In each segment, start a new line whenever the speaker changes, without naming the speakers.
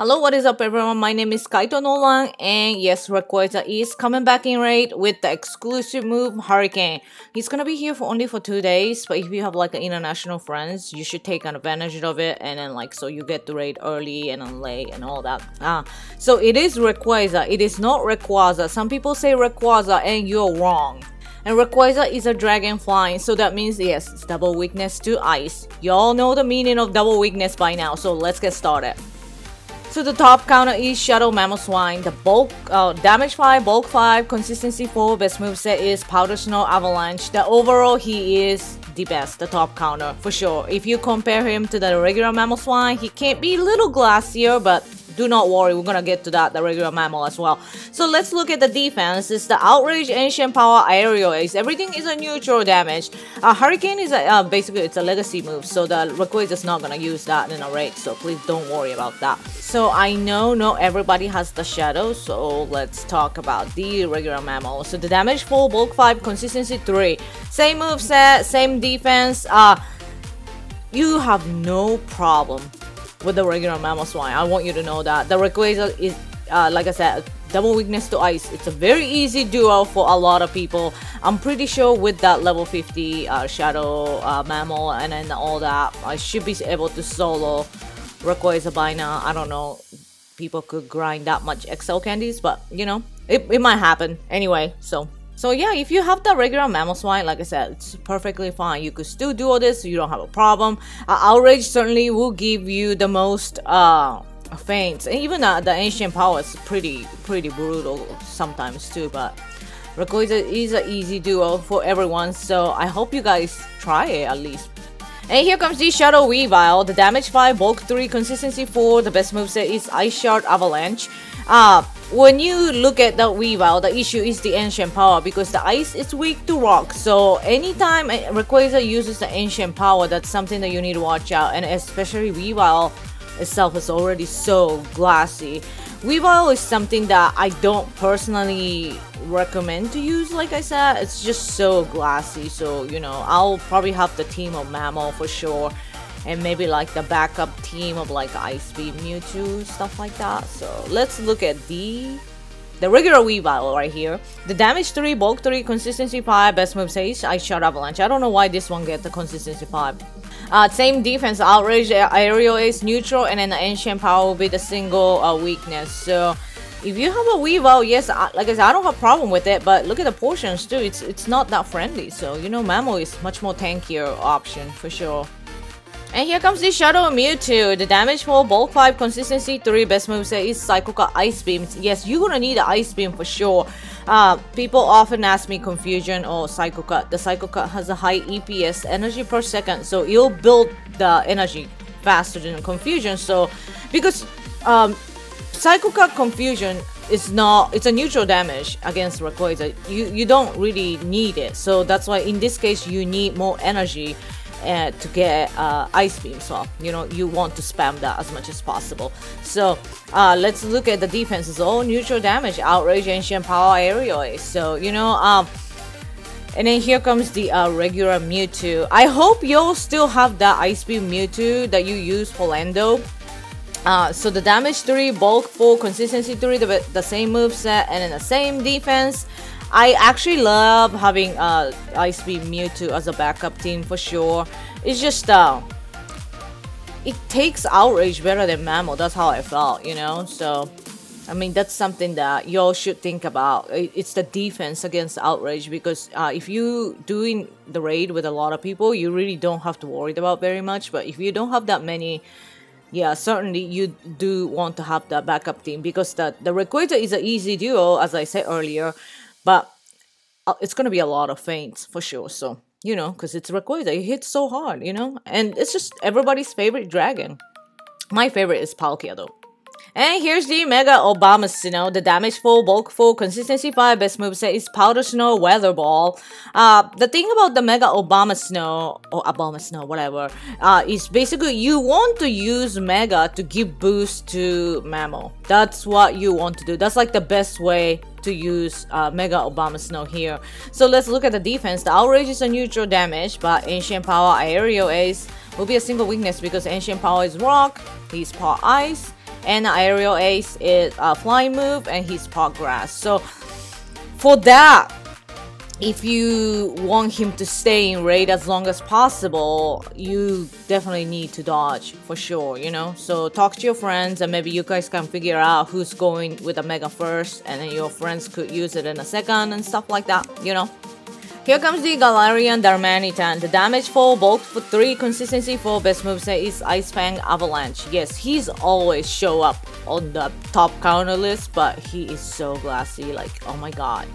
Hello, what is up everyone? My name is Kaito Nolan, and yes, Rayquaza is coming back in raid with the exclusive move Hurricane. He's gonna be here for only 2 days, but if you have like international friends, you should take advantage of it, and then like so you get to raid early and then late and all that. So it is Rayquaza, it is not Rayquaza. Some people say Rayquaza and you're wrong. And Rayquaza is a dragon flying, so that means yes, it's double weakness to ice. Y'all know the meaning of double weakness by now, so let's get started. So the top counter is Shadow Mamoswine. The bulk damage 5, bulk 5, consistency 4, best moveset is Powder Snow Avalanche. The overall he is the best, the top counter for sure. If you compare him to the regular Mamoswine, he can be a little glassier, but do not worry, we're gonna get to that, the regular mammal as well. So let's look at the defense. It's the Outrage, Ancient Power, Aerial Ace. Everything is a neutral damage. Hurricane is a, basically it's a legacy move, so the Rayquaza is not gonna use that in a raid, so please don't worry about that. So I know not everybody has the Shadow, so let's talk about the regular mammal. So the damage 4, bulk 5, consistency 3. Same moveset, same defense. You have no problem with the regular Mamoswine. I want you to know that the Rayquaza is like I said, double weakness to ice. It's a very easy duo for a lot of people. I'm pretty sure with that level 50 shadow mammal and then all that, I should be able to solo Rayquaza by now. I don't know, people could grind that much XL candies, but you know, it might happen anyway. So yeah, if you have the regular Mamoswine, like I said, it's perfectly fine. You could still do all this, so you don't have a problem. Outrage certainly will give you the most feints, and even the Ancient Power is pretty brutal sometimes too. But Rayquaza is an easy duo for everyone, so I hope you guys try it at least. And here comes the Shadow Weavile. The damage 5, bulk 3, consistency 4. The best moveset is Ice Shard Avalanche. When you look at the Weavile, the issue is the Ancient Power because the ice is weak to rock. So anytime Rayquaza uses the Ancient Power, that's something that you need to watch out. And especially Weavile itself is already so glassy. Weavile is something that I don't personally recommend to use. Like I said, it's just so glassy. So you know, I'll probably have the team of Mammal for sure, and maybe like the backup team of like Ice Beam, Mewtwo, stuff like that. So let's look at the regular Weavile right here. The damage 3, bulk 3, consistency 5, best move says Ice Shard Avalanche. I don't know why this one get the consistency 5. Same defense, Outrage, Aerial Ace, neutral, and then the Ancient Power will be the single weakness. So if you have a Weavile, yes, like I said, I don't have a problem with it, but look at the portions too. It's not that friendly. So you know, Mammal is much more tankier option for sure. And here comes the Shadow Mewtwo. The damage 4, bulk 5, consistency 3, best moveset is Psycho Cut Ice Beam. Yes, you're gonna need an Ice Beam for sure. People often ask me Confusion or Psycho Cut. The Psycho Cut has a high EPS, energy per second, so it'll build the energy faster than Confusion. So, because Psycho Cut Confusion is not, it's a neutral damage against Rayquaza. You don't really need it, so that's why in this case you need more energy to get Ice Beam. So you know, you want to spam that as much as possible. So let's look at the defense. It's all neutral damage, Outrage, Ancient Power, Aerial Ace. So you know, and then here comes the regular Mewtwo. I hope you'll still have that Ice Beam Mewtwo that you use for Lando. So the damage 3, bulk 4, consistency 3, the same moveset, and then the same defense. I actually love having Ice Beam Mewtwo as a backup team for sure. It's just it takes Outrage better than Mammal. That's how I felt, you know. So I mean, that's something that y'all should think about. It's the defense against Outrage, because if you doing the raid with a lot of people, you really don't have to worry about very much. But if you don't have that many, yeah, certainly you do want to have that backup team, because the Rayquaza is an easy duo, as I said earlier. But it's going to be a lot of feints for sure. So, you know, because it's Rayquaza, it hits so hard, you know. And it's just everybody's favorite dragon. My favorite is Palkia though. And here's the Mega Abomasnow. The damage 4, bulk 4, consistency 5, best moveset is Powder Snow, Weather Ball. The thing about the Mega Abomasnow, or Abomasnow, whatever, is basically you want to use Mega to give boost to Mammal. That's what you want to do. That's like the best way to use Mega Abomasnow here. So let's look at the defense. The Outrage is a neutral damage, but Ancient Power, Aerial Ace will be a single weakness because Ancient Power is Rock, he's Part Ice, and aerial ace is a flying move, and he's progress. So for that, if you want him to stay in raid as long as possible, you definitely need to dodge for sure, you know. So talk to your friends, and maybe you guys can figure out who's going with a mega first, and then your friends could use it in a second and stuff like that, you know. Here comes the Galarian Darmanitan. The damage 4, bulk for 3, consistency 4, best moveset is Ice Fang Avalanche. Yes, he's always show up on the top counter list, but he is so glassy, like, oh my god.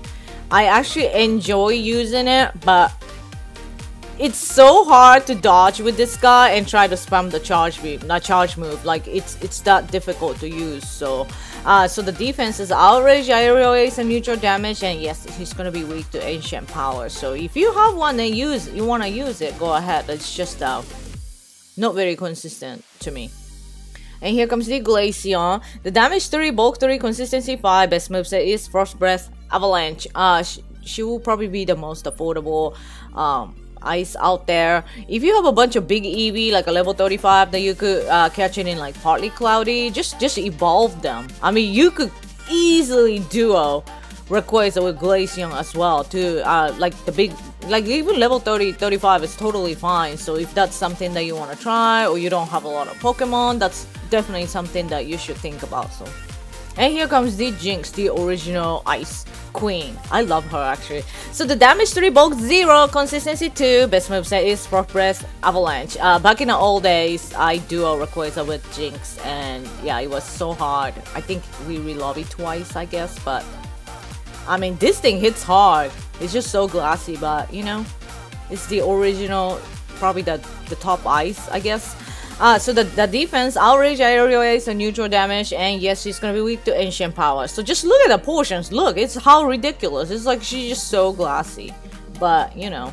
I actually enjoy using it, but it's so hard to dodge with this guy and try to spam the charge move. Like it's that difficult to use. So so the defense is outrage, aerial ace, and neutral damage, and yes, he's gonna be weak to ancient power. So if you have one and you wanna use it, go ahead. It's just not very consistent to me. And here comes the Glaceon. The damage 3, bulk 3, consistency 5, best moveset is Frost Breath Avalanche. She will probably be the most affordable ice out there. If you have a bunch of big EV like a level 35 that you could catch it in like partly cloudy, just evolve them. I mean, you could easily duo Rayquaza with Glaceon as well too. Like the big, like even level 35 is totally fine. So if that's something that you want to try, or you don't have a lot of Pokemon, that's definitely something that you should think about. So, and here comes the Jinx, the original Ice Queen. I love her actually. So the damage 3, bulk 0, consistency 2, best moveset is Frost Breath Avalanche. Back in the old days, I duo Rayquaza with Jinx, and yeah, it was so hard. I think we re-lobbied twice, I guess, but I mean, this thing hits hard. It's just so glassy, but you know, it's the original, probably the top ice, I guess. So the defense, outrage, aerial ace, and neutral damage, and yes, she's gonna be weak to ancient power. So just look at the portions. Look, it's how ridiculous. It's like she's just so glassy, but you know,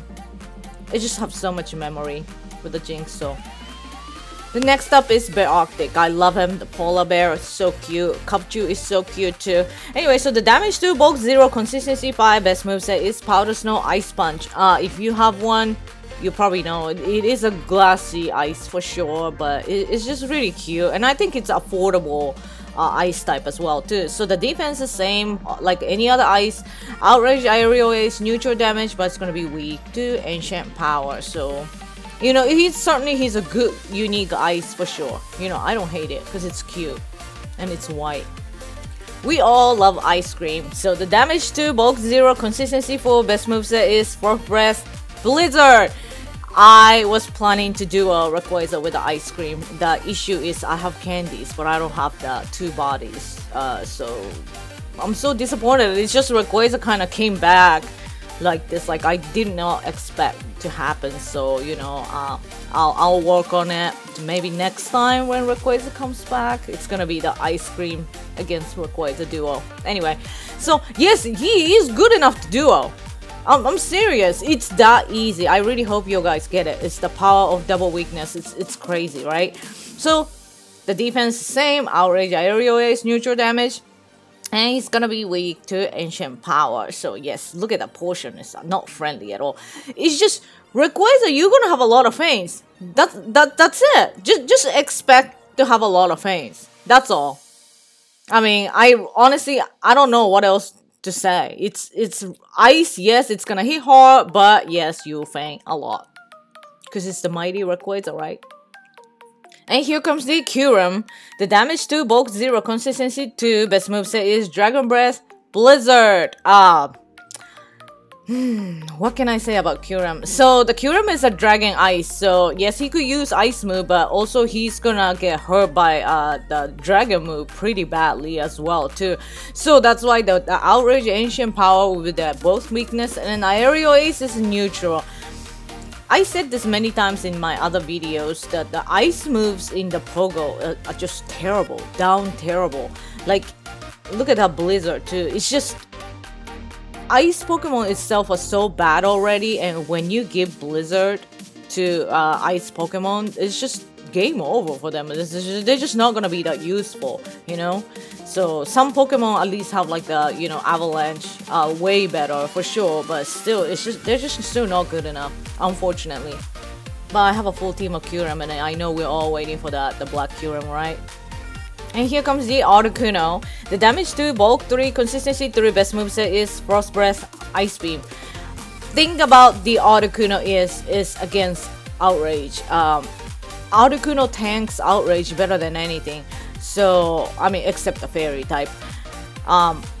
it just have so much memory with the Jinx. So the next up is Bear Arctic. I love him. The polar bear is so cute. Cubchoo is so cute too. Anyway, so the damage 2, bulk 0, consistency 5, best moveset is Powder Snow Ice Punch. If you have one, you probably know it is a glassy ice for sure, but it's just really cute, and I think it's affordable ice type as well too. So the defense is same like any other ice, outrage, aerial ace, neutral damage, but it's gonna be weak to ancient power. So you know, he's a good unique ice for sure. You know, I don't hate it because it's cute and it's white. We all love ice cream. So the damage 2, bulk 0, consistency 4, best moveset is Frost Breath Blizzard. I was planning to do a Rayquaza with the ice cream. The issue is I have candies, but I don't have the 2 bodies. So I'm so disappointed. It's just Rayquaza kind of came back like this, like I did not expect to happen. So you know, I'll work on it. Maybe next time when Rayquaza comes back, it's gonna be the ice cream against Rayquaza duo. Anyway, so yes, he is good enough to duo. I'm serious. It's that easy. I really hope you guys get it. It's the power of double weakness. It's crazy, right? So the defense is same, outrage, aerial ace, neutral damage, and he's gonna be weak to ancient power. So yes, look at the portion. It's not friendly at all. It's just Rayquaza, you're gonna have a lot of feints. That's it. Just expect to have a lot of feints. That's all. I mean, I honestly don't know what else to say. It's ice. Yes, it's gonna hit hard, but yes, you'll feint a lot because it's the mighty Rayquaza, right? And here comes the Kyurem. The damage 2, bulk 0, consistency 2, best moveset is Dragon Breath Blizzard. What can I say about Kyurem? So the Kyurem is a dragon ice, so yes, he could use ice move, but also he's gonna get hurt by the dragon move pretty badly as well too. So that's why the outrage, ancient power with both weakness, and an aerial ace is neutral. I said this many times in my other videos that the ice moves in the Pogo are just terrible, down terrible. Like, look at that Blizzard too. It's just ice Pokemon itself are so bad already, and when you give Blizzard to ice Pokemon, it's just game over for them. They're just not gonna be that useful, you know. So some Pokemon at least have like the, you know, Avalanche, way better for sure, but still they're just still not good enough, unfortunately. But I have a full team of Kyurem, and I know we're all waiting for the black Kyurem, right? And here comes the Articuno. The damage 2, bulk 3, consistency 3, best moveset is Frost Breath, Ice Beam. Thing about the Articuno is against Outrage. Articuno tanks Outrage better than anything. So, I mean, except the Fairy type.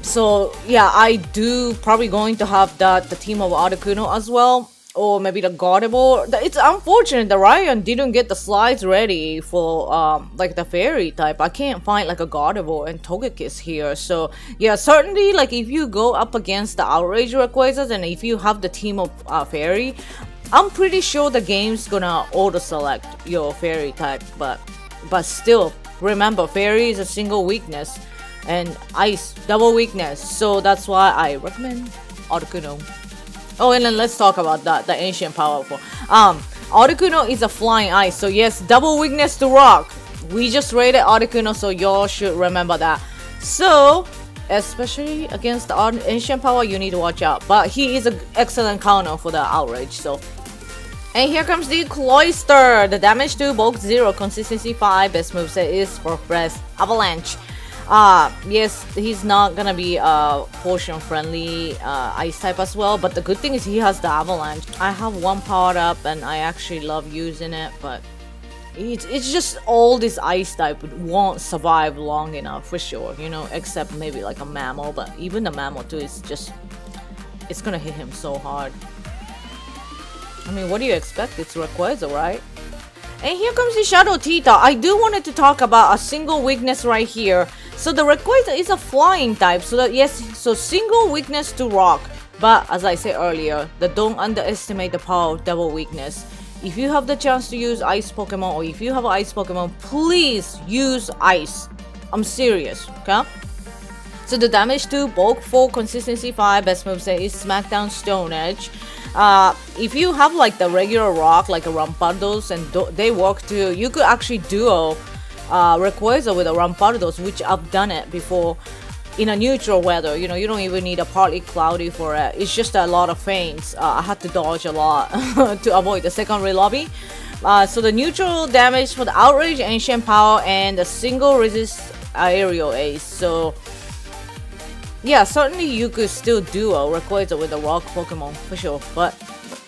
So yeah, I do probably going to have the team of Articuno as well. Or maybe the Gardevoir. It's unfortunate that Ryan didn't get the slides ready for like the fairy type. I can't find like a Gardevoir and Togekiss here. So yeah, certainly like if you go up against the Outrage Rayquazas and if you have the team of fairy, I'm pretty sure the game's gonna auto select your fairy type. But still, remember fairy is a single weakness and ice double weakness. So that's why I recommend Articuno. Oh, and then let's talk about the ancient power for Articuno is a flying ice, so yes, double weakness to rock. We just rated Articuno, so y'all should remember that. So especially against the ancient power, you need to watch out. But he is an excellent counter for the outrage. So, and here comes the Cloyster. The damage 2, bulk 0, consistency 5, best moveset is Frost Breath, Avalanche. Yes, he's not gonna be potion friendly ice type as well, but the good thing is he has the avalanche. I have one powered up and I actually love using it, but it's just all this ice type won't survive long enough for sure, you know, except maybe like a mammal. But even the mammal too is just, it's gonna hit him so hard. I mean, what do you expect? It's Rayquaza, right? And here comes the Shadow Tita. I do wanted to talk about a single weakness right here. So the Rayquaza is a flying type, so that yes, so single weakness to rock. But as I said earlier, don't underestimate the power of double weakness. If you have the chance to use ice Pokemon, or if you have an ice Pokemon, please use ice. I'm serious, okay? So the damage 2, bulk 4, consistency 5, best moveset is Smackdown, Stone Edge. If you have like the regular rock, like a Rampardos, and they work too, you could actually duo Rayquaza with a Rampardos, which I've done it before in a neutral weather. You know, you don't even need a partly cloudy for it. It's just a lot of feints. I had to dodge a lot to avoid the secondary lobby. So the neutral damage for the outrage, ancient power, and the single resist aerial ace. So yeah, certainly you could still duo Rayquaza with a rock Pokemon for sure, but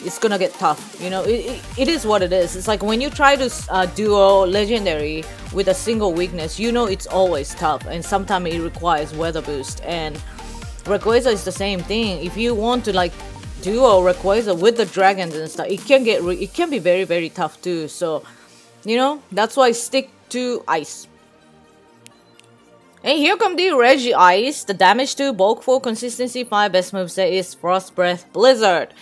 it's gonna get tough. You know, it is what it is. It's like when you try to duo legendary with a single weakness, you know it's always tough, and sometimes it requires weather boost. And Rayquaza is the same thing. If you want to like duo Rayquaza with the dragons and stuff, it can be very, very tough too. So you know, that's why stick to ice. And here come the Regice. The damage 2, bulk 4, consistency 5, best moveset is Frost Breath, Blizzard.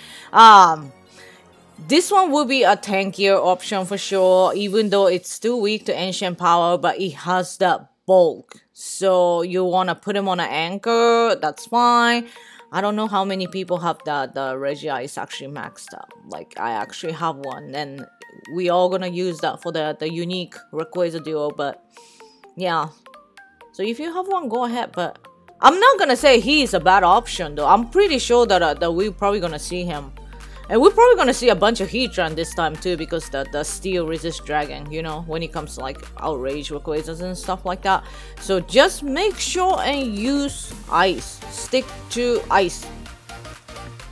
This one will be a tankier option for sure, even though it's still weak to ancient power, but it has that bulk. So you want to put him on an anchor, that's fine. I don't know how many people have the Regice actually maxed out. Like, I actually have one, and we all gonna use that for the unique Rayquaza duo, but yeah. So if you have one, go ahead, but I'm not gonna say he is a bad option though. I'm pretty sure that we're probably gonna see him. And we're probably gonna see a bunch of Heatran this time too, because the steel resist dragon, you know, when it comes to like outrage Rayquazas and stuff like that. So just make sure and use ice. Stick to ice.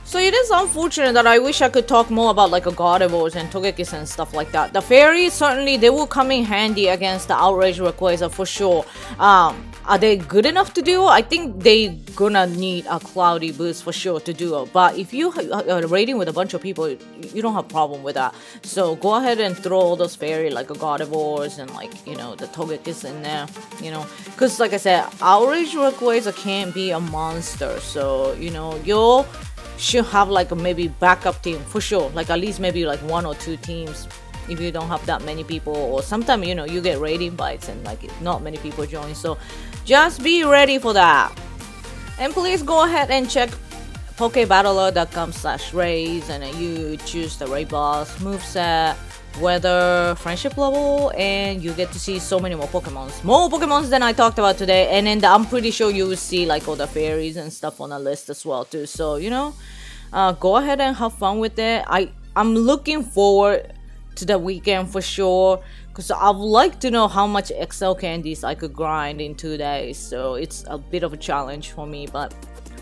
So it is unfortunate that I wish I could talk more about like a Gardevoir and Togekiss and stuff like that. The fairies, certainly they will come in handy against the outrage Rayquaza for sure. Are they good enough to do? I think they gonna need a cloudy boost for sure to do it. But if you are raiding with a bunch of people, you don't have problem with that. So go ahead and throw all those fairy like a Gardevoirs and like, you know, the Togekiss in there, you know. Because like I said, outrage Rayquaza can't be a monster. So, you know, you'll should have like a maybe backup team for sure, like at least maybe like 1 or 2 teams if you don't have that many people, or sometimes, you know, you get raid invites and like not many people join. So just be ready for that. And please go ahead and check pokebattler.com/raids, and you choose the raid boss, moveset, weather, friendship level, and you get to see so many more Pokemons than I talked about today. And then I'm pretty sure you will see like all the fairies and stuff on the list as well too. So, you know, go ahead and have fun with it. I'm looking forward to the weekend for sure, because I would like to know how much XL candies I could grind in 2 days. So it's a bit of a challenge for me, but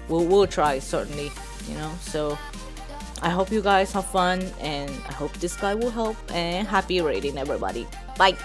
we'll try, certainly, you know. So I hope you guys have fun, and I hope this guy will help, and happy raiding, everybody. Bye.